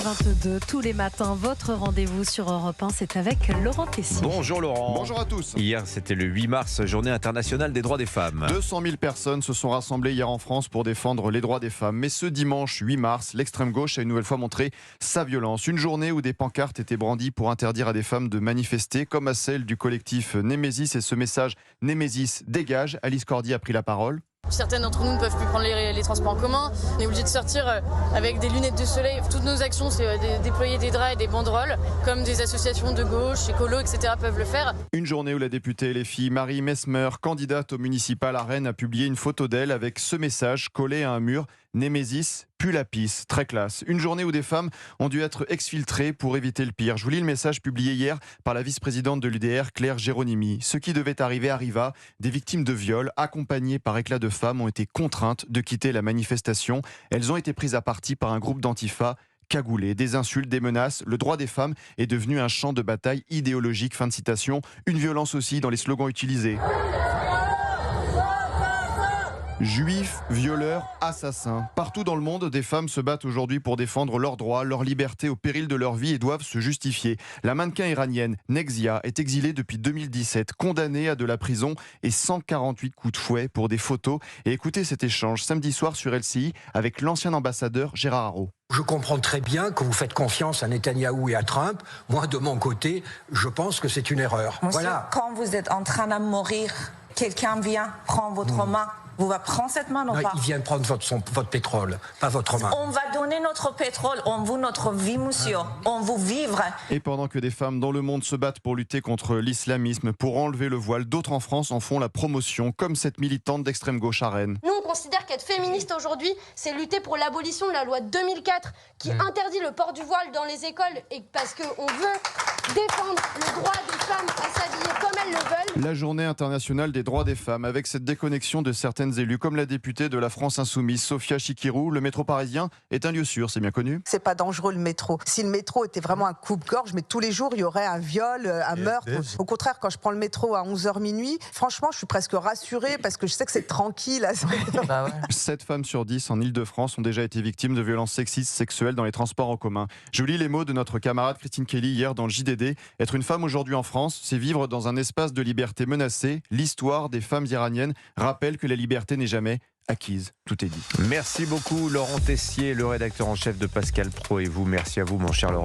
8h22, tous les matins, votre rendez-vous sur Europe 1, c'est avec Laurent Tessier. Bonjour Laurent. Bonjour à tous. Hier, c'était le 8 mars, journée internationale des droits des femmes. 200 000 personnes se sont rassemblées hier en France pour défendre les droits des femmes. Mais ce dimanche 8 mars, l'extrême gauche a une nouvelle fois montré sa violence. Une journée où des pancartes étaient brandies pour interdire à des femmes de manifester, comme à celle du collectif Némésis. Et ce message « Némésis dégage », Alice Cordy a pris la parole. Certaines d'entre nous ne peuvent plus prendre les transports en commun. On est obligé de sortir avec des lunettes de soleil. Toutes nos actions, c'est déployer des draps et des banderoles, comme des associations de gauche, écolo, etc. peuvent le faire. Une journée où la députée LFI Marie Messmer, candidate au municipal à Rennes, a publié une photo d'elle avec ce message collé à un mur « Némésis pue la pisse », très classe. Une journée où des femmes ont dû être exfiltrées pour éviter le pire. Je vous lis le message publié hier par la vice-présidente de l'UDR, Claire Géronimi. Ce qui devait arriver arriva. Des victimes de viol, accompagnées par éclat de femmes, ont été contraintes de quitter la manifestation. Elles ont été prises à partie par un groupe d'antifa cagoulés. Des insultes, des menaces. Le droit des femmes est devenu un champ de bataille idéologique. Fin de citation. Une violence aussi dans les slogans utilisés. Juifs, violeurs, assassins. Partout dans le monde, des femmes se battent aujourd'hui pour défendre leurs droits, leur liberté au péril de leur vie et doivent se justifier. La mannequin iranienne Nexia est exilée depuis 2017, condamnée à de la prison et 148 coups de fouet pour des photos. Et écoutez cet échange samedi soir sur LCI avec l'ancien ambassadeur Gérard Haraud. Je comprends très bien que vous faites confiance à Netanyahou et à Trump. Moi, de mon côté, je pense que c'est une erreur. Monsieur, quand vous êtes en train de mourir, quelqu'un vient, prend votre main. Vous va prendre cette main ou pas? Il vient prendre votre pétrole, pas votre main. On va donner notre pétrole, on veut notre vie, monsieur. On veut vivre. Et pendant que des femmes dans le monde se battent pour lutter contre l'islamisme, pour enlever le voile, d'autres en France en font la promotion, comme cette militante d'extrême gauche à Rennes. Nous, on considère qu'être féministe aujourd'hui, c'est lutter pour l'abolition de la loi de 2004 qui interdit le port du voile dans les écoles et parce qu'on veut défendre le droit des femmes à s'habiller comme elles le veulent. La journée internationale des droits des femmes, avec cette déconnexion de certaines élus, comme la députée de la France Insoumise, Sophia Chikirou. Le métro parisien est un lieu sûr, c'est bien connu. C'est pas dangereux le métro. Si le métro était vraiment un coupe-gorge, mais tous les jours il y aurait un viol, un meurtre. Au contraire, quand je prends le métro à 11h minuit, franchement je suis presque rassurée parce que je sais que c'est tranquille. 7 femmes sur 10 en Ile-de-France ont déjà été victimes de violences sexistes, sexuelles dans les transports en commun. Je vous lis les mots de notre camarade Christine Kelly hier dans le JDD. Être une femme aujourd'hui en France, c'est vivre dans un espace de liberté menacé. L'histoire des femmes iraniennes rappelle que la liberté n'est jamais acquise. Tout est dit. Merci beaucoup Laurent Tessier, le rédacteur en chef de Pascal Pro, et vous, merci à vous mon cher Laurent.